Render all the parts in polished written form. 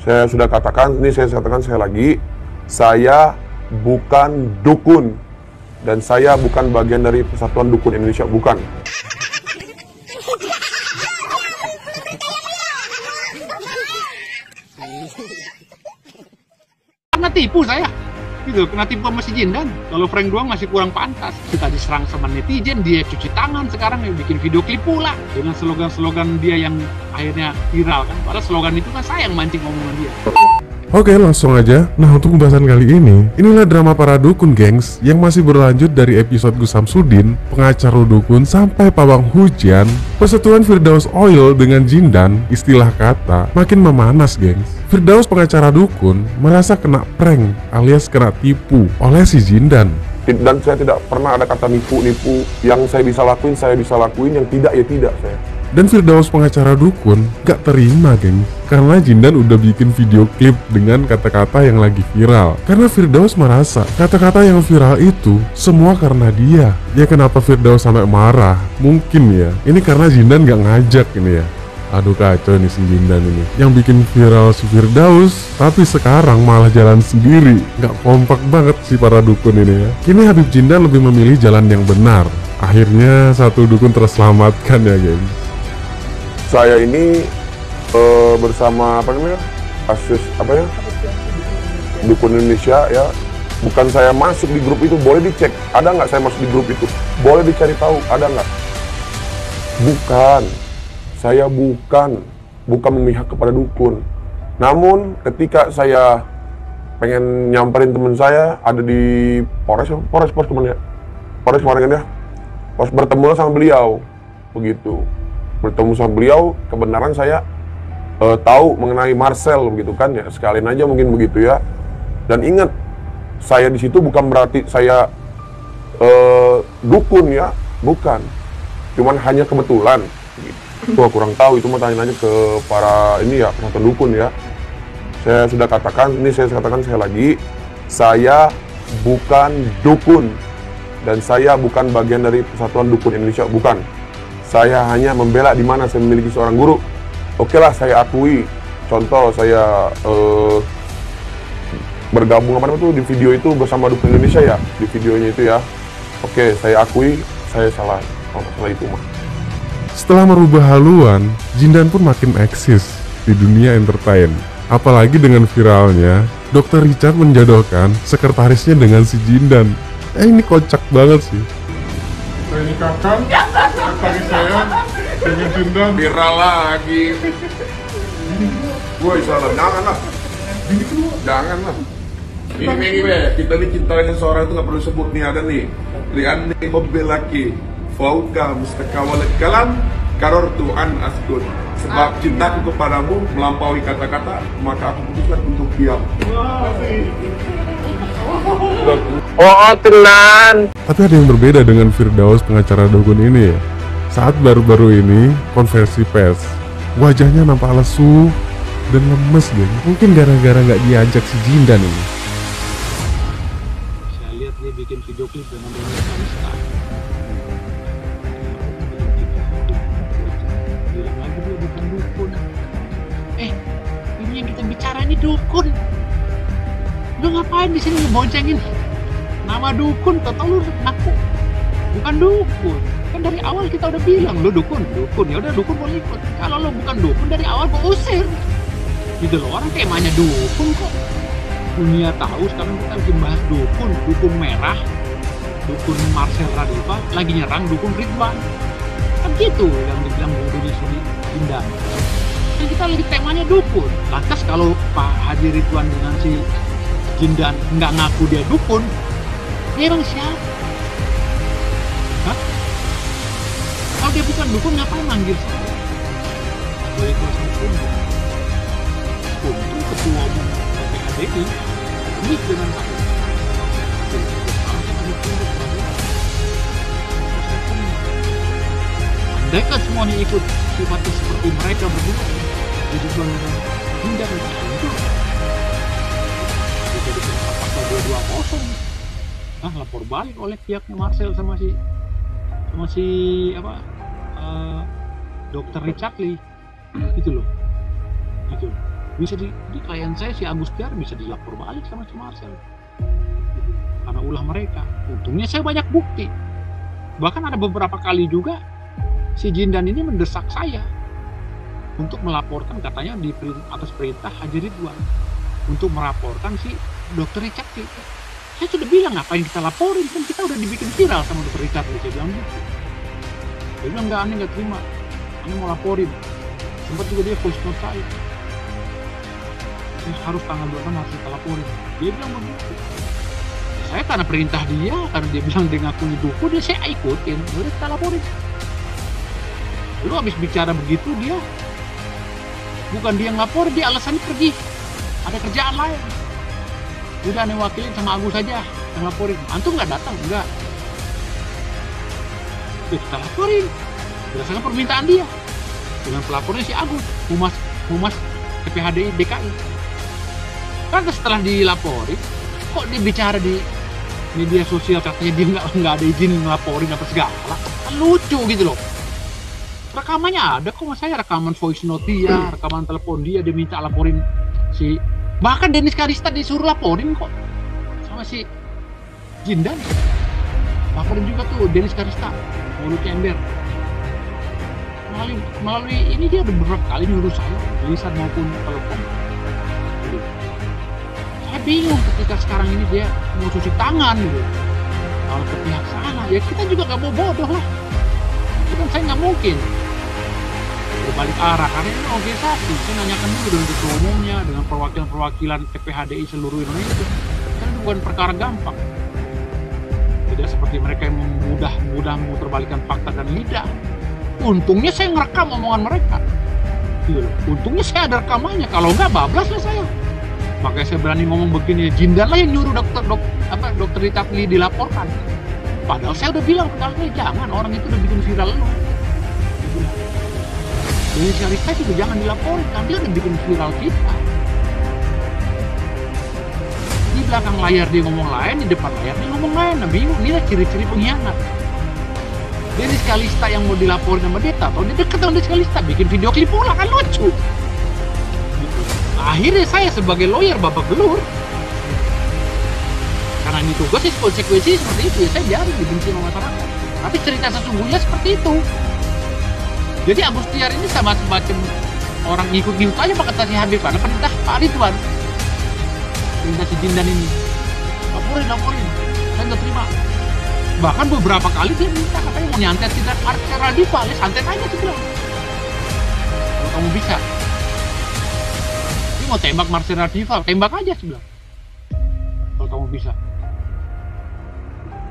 Saya sudah katakan, ini saya katakan sekali lagi, saya bukan dukun dan saya bukan bagian dari Persatuan Dukun Indonesia, bukan. Kena tipu saya, gitu, kena tipu sama si Jindan. Kalau Frank doang masih kurang pantas. Kita diserang sama netizen, dia cuci tangan sekarang, ya bikin video klip pula dengan slogan-slogan dia yang akhirnya viral kan. Padahal slogan itu kan saya yang mancing omongan dia. Oke, langsung aja. Nah, untuk pembahasan kali ini, inilah drama para dukun, gengs, yang masih berlanjut dari episode Gus Samsudin, pengacara dukun, sampai pawang hujan. Persatuan Firdaus Oil dengan Jindan, istilah kata, makin memanas, gengs. Firdaus pengacara dukun merasa kena prank alias kena tipu oleh si Jindan. Dan saya tidak pernah ada kata nipu-nipu. Yang saya bisa lakuin, yang tidak ya tidak saya. Dan Firdaus pengacara dukun gak terima, geng, karena Jindan udah bikin video klip dengan kata-kata yang lagi viral. Karena Firdaus merasa kata-kata yang viral itu semua karena dia. Ya kenapa Firdaus sampai marah? Mungkin ya, ini karena Jindan gak ngajak ini ya. Aduh, kacau nih si Jindan ini. Yang bikin viral si Firdaus, tapi sekarang malah jalan sendiri. Gak kompak banget si para dukun ini ya. Kini Habib Jindan lebih memilih jalan yang benar. Akhirnya satu dukun terselamatkan ya, geng. Saya ini bersama kasus Dukun Indonesia ya, bukan saya masuk di grup itu. Boleh dicek, ada nggak saya masuk di grup itu, boleh dicari tahu ada nggak. Bukan, saya bukan memihak kepada dukun. Namun ketika saya pengen nyamperin teman saya ada di Polres kemarin kan ya, bertemu sama beliau begitu. Bertemu sama beliau, kebenaran saya tahu mengenai Marcel begitu kan ya, sekalian aja mungkin begitu ya. Dan ingat, saya di situ bukan berarti saya dukun ya, bukan. Cuman hanya kebetulan. Gitu. Gua kurang tahu, itu mau tanya aja ke para ini ya, persatuan dukun ya. Saya sudah katakan, ini saya katakan sekali lagi, saya bukan dukun dan saya bukan bagian dari Persatuan Dukun Indonesia, bukan. Saya hanya membela di mana saya memiliki seorang guru. Oke lah, saya akui. Contoh saya bergabung di video itu bersama Dukun Indonesia ya, di videonya itu ya. Oke, saya akui saya salah. Masalah itu mah. Setelah merubah haluan, Jindan pun makin eksis di dunia entertain. Apalagi dengan viralnya, Dr. Richard menjodohkan sekretarisnya dengan si Jindan. Ini kocak banget sih. Saya nikahkan sekretaris saya dengan Jindan. Viral lagi. Gue salah, janganlah. Janganlah. Ini kita nih cintain seseorang itu nggak perlu sebut nih, ada nih. Lian nih mobil laki. Fauka mustakawal kalam karortu an askun. Sebab cintaku kepadamu melampaui kata-kata, maka aku putuskan untuk diam. Oh, tenan. Tapi ada yang berbeda dengan Firdaus pengacara dukun ini ya. Saat baru-baru ini konversi pers, wajahnya nampak lesu dan lemes, geng. Mungkin gara-gara nggak diajak si Jindan ini. Saya lihat dia bikin video klip dengan Kalista. Bilang lagi dia bukan dukun. Ini yang kita bicara ini dukun. Lu ngapain di sini ngeboncengin nama dukun? Tahu lu ngaku bukan dukun. Kan dari awal kita udah bilang lu dukun. Ya udah, dukun boleh ikut. Kalau lu bukan dukun dari awal gua usir. Gitu loh, orang temanya dukun kok. Dunia tahu sekarang kita lagi bahas dukun merah, dukun Marcel Radiva lagi nyerang dukun Ridwan. Kan gitu yang dibilang bodohnya si Jindan. Kan kita lagi temanya dukun. Lantas kalau Pak Haji Ridwan dengan si Jindan nggak ngaku dia dukun, dia emang siapa? Hah? Kalau dia bukan dukun, ngapain manggil saya? Sebagai kuasa hukum, untuk ketua umum PPADI, ini dengan saya. Andai kan semuanya ikut sifatnya seperti mereka berdua, jadi dengan Jindan dan hancur. Jadi pasal 220 lapor balik oleh pihaknya Marcel sama si Dr. Richard Lee gitu loh. bisa di klien saya si Agus Tiar bisa dilapor balik sama si Marcel karena ulah mereka. Untungnya saya banyak bukti, bahkan ada beberapa kali juga si Jindan ini mendesak saya untuk melaporkan, katanya di atas perintah Haji Ridwan, untuk melaporkan si dokter Richard itu. Saya sudah bilang ngapain kita laporin, kan kita udah dibikin viral sama dokter Richard. Saya bilang gitu. Dia bilang enggak, aneh nggak terima, aneh mau laporin. Sempat juga dia voice note saya harus tanggal 26 harus kita laporin. Dia bilang begitu. Saya karena perintah dia, karena dia bilang dia ngakunya dukun, dia saya ikutin. Udah kita laporin. Lalu habis bicara begitu dia, bukan dia yang lapor, dia alasannya pergi, ada kerjaan lain. Udah aneh wakilin sama Agus saja yang laporin. Antum nggak datang? Enggak. Ya kita laporin berdasarkan permintaan dia. Dengan pelapornya si Agus, humas PPHDI DKI. Kan setelah dilaporin, kok dia bicara di media sosial katanya dia nggak ada izin ngelaporin apa segala. Kan lucu gitu loh. Rekamannya ada kok, saya rekaman voice note dia, rekaman telepon dia minta laporin si, bahkan Dennis Karista disuruh laporin kok sama si Jindan. Laporin juga tuh Dennis Karista, mulutnya ember. Melalui ini dia udah beberapa kali nyuruh saya, tulisan maupun telepon. Saya bingung ketika sekarang ini dia mau cuci tangan gitu. Kalau ke pihak sana, ya kita juga gak mau bodoh lah. Itu kan saya nggak mungkin berbalik arah, karena ini organisasi. Saya nanyakan dulu dengan ketua umumnya, dengan perwakilan PPHDI seluruh Indonesia. Kan itu bukan perkara gampang. Tidak seperti mereka yang mudah memutarbalikkan fakta dan lidah. Untungnya saya ngerekam omongan mereka. Untungnya saya ada rekamannya. Kalau enggak, bablas lah saya. Makanya saya berani ngomong begini. Jindan lah yang nyuruh dokter Ritapli dilaporkan. Padahal saya udah bilang kali jangan, orang itu udah bikin viral lu. Jadi Syarika juga jangan dilaporkan, dia udah bikin viral kita. Di belakang layar dia ngomong lain, di depan layar dia ngomong lain. Nah bingung, ini lah ciri-ciri pengkhianat. Dennis Kalista yang mau dilaporin sama dia, atau dia deket sama Dennis Kalista, bikin video klip pula, kan lucu. Akhirnya saya sebagai lawyer babak belur. Karena ini tugas, konsekuensi seperti itu, ya saya biarin dibenci sama masyarakat. Tapi cerita sesungguhnya seperti itu. Jadi Agus Tiar ini sama semacam orang ngikut-ngikut aja Pak kata si Habib, karena perintah Pak Ridwan. Perintah si Jindan ini. Laporin, saya nggak terima. Bahkan beberapa kali dia minta, katanya mau nyantet tidak Marcel Diva, ya santet aja sih bilang. Kalau kamu bisa. Ini mau tembak Marcel Diva, tembak aja sih bilang. Kalau kamu bisa.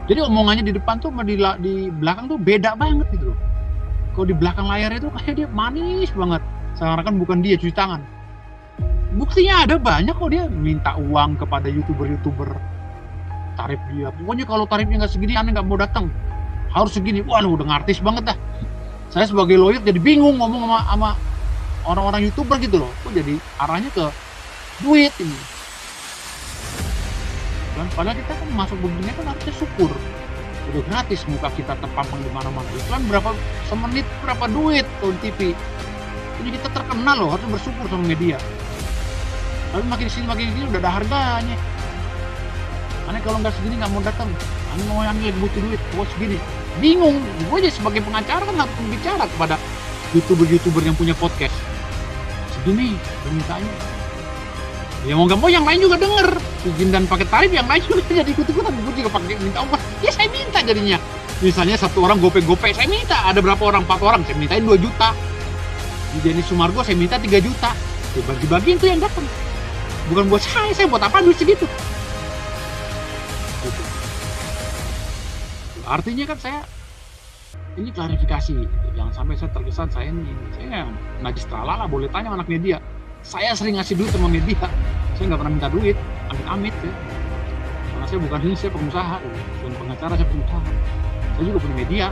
Jadi omongannya di depan tuh sama di belakang tuh beda banget gitu loh. Kalau di belakang layar itu kayak dia manis banget. Seakan-akan bukan dia cuci tangan. Buktinya ada banyak kok, dia minta uang kepada youtuber tarif dia. Pokoknya kalau tarifnya nggak segini, aneh nggak mau datang. Harus segini. Waduh, udah ngartis banget dah. Saya sebagai lawyer jadi bingung ngomong sama orang-orang youtuber gitu loh. Kok jadi arahnya ke duit ini. Dan padahal kita kan masuk begini kan harusnya syukur. Udah gratis muka kita terpampang di mana-mana. Iklan berapa semenit berapa duit tuh TV. Jadi kita terkenal loh, harus bersyukur sama media. Tapi makin sini udah ada harganya. Aneh kalau nggak segini nggak mau datang. Aneh mau yang lagi butuh duit, gua segini. Bingung. Gue aja sebagai pengacara kan harus bicara kepada youtuber yang punya podcast. Segini permintaannya. Ya mau nggak mau yang lain juga denger. Si Jindan pakai tarif, yang lain juga jadi ikut-ikutan. Gue juga pakai minta ongkos. Ya saya minta jadinya. Misalnya satu orang gope-gope, saya minta. Ada berapa orang? 4 orang. Saya mintain 2 juta. Di Denny Sumargo saya minta 3 juta. Ya bagi-bagiin tuh yang datang. Bukan buat saya buat apa duit segitu. Gitu. Artinya kan saya ini klarifikasi. Jangan sampai saya terkesan saya najis tralala, boleh tanya anak media. Saya sering ngasih duit sama media. Saya nggak pernah minta duit, amit-amit ya. Karena saya bukan ini, saya pengusaha, bukan pengacara, saya pengusaha. Saya juga punya media.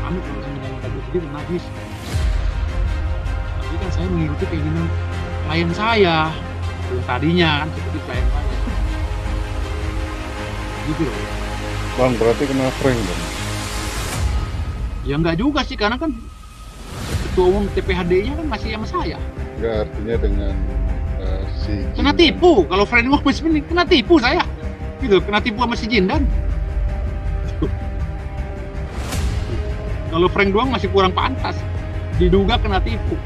Amit kalau saya minta duit itu najis. Tapi kan saya mengikuti keinginan klien saya, yang tadinya kan seperti klien saya. Gitu loh. Bang, berarti kena prank dong? Ya nggak juga sih, karena kan ketua umum TPHD-nya kan masih sama saya. Nggak, artinya dengan si Kena Jindan. tipu. Kalau friend gue ini kena tipu saya. Gitu, kena tipu sama si Jindan. Kalau Frank doang masih kurang pantas. Diduga kena tipu.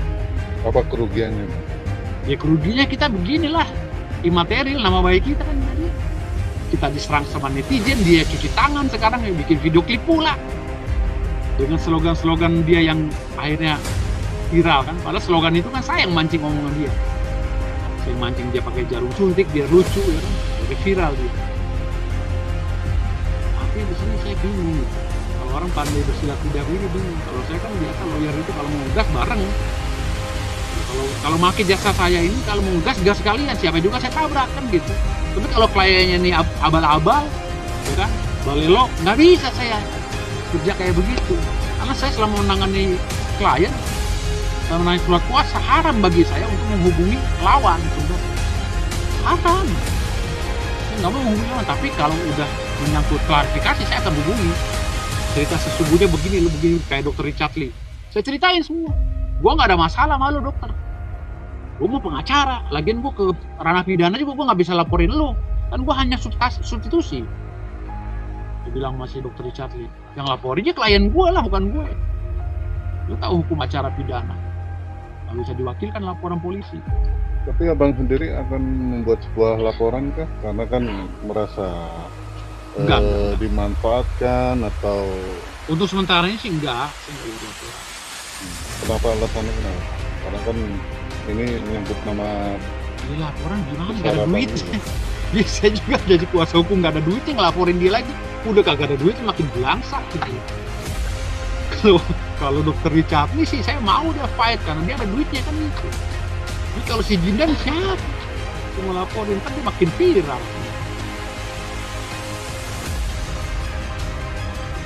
Apa kerugiannya, Bang? Ya kerugiannya kita beginilah. Imaterial nama baik kita kan jadi. Kita diserang sama netizen, dia cuci tangan sekarang yang bikin video klip pula. Dengan slogan-slogan dia yang akhirnya viral kan. Padahal slogan itu kan saya yang mancing omongan dia. Saya yang mancing dia pakai jarum suntik, dia lucu ya kan. Jadi viral dia. Tapi di sini saya bingung. Kalau orang pandai bersilat lidah ini bingung. Kalau saya kan biasa lawyer itu kalau mau gas bareng. Kalau pakai jasa saya ini kalau mau gas sekalian, siapa juga saya tabrak kan gitu. Tapi kalau kliennya nih abal-abal, ya kan, balelo, nggak bisa saya kerja kayak begitu. Karena saya selama menangani klien, selama menangani surat kuasa, haram bagi saya untuk menghubungi lawan. Haram. Saya nggak mau menghubungi lawan, tapi kalau udah menyangkut klarifikasi, saya akan hubungi. Cerita sesungguhnya begini, lu begini, kayak dokter Richard Lee. Saya ceritain semua. Gua nggak ada masalah sama lu dokter. Gue mau pengacara, lagian gue ke ranah pidana juga gue nggak bisa laporin lu, kan gue hanya substitusi. Dia bilang masih dokter Richard Lee, yang laporinnya klien gue lah, bukan gue. Lu tahu hukum acara pidana, nggak bisa diwakilkan laporan polisi. Tapi abang sendiri akan membuat sebuah laporan kah? Karena kan merasa Enggak. dimanfaatkan atau Untuk sementara ini sih enggak, saya nggak buat laporan. kenapa alasannya kenapa? Karena kan ini menyebut nama Ini laporan gimana? Nggak besar ada duit. abang juga. Ya, saya juga jadi kuasa hukum nggak ada duitnya, ngelaporin dia lagi. Udah kagak ada duit makin belangsak gitu. Kalau dokter Richard Lee sih saya mau dia fight karena dia ada duitnya kan gitu. Tapi kalau si Jindan siapa? Cuma laporin kan dia makin viral.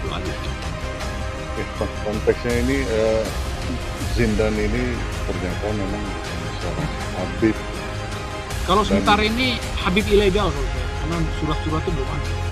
Itu aja. Oke, konteksnya ini Zindan ini ternyata memang seorang Habib. Kalau sementara ini Habib ilegal kalau saya, karena surat-surat itu belum ada.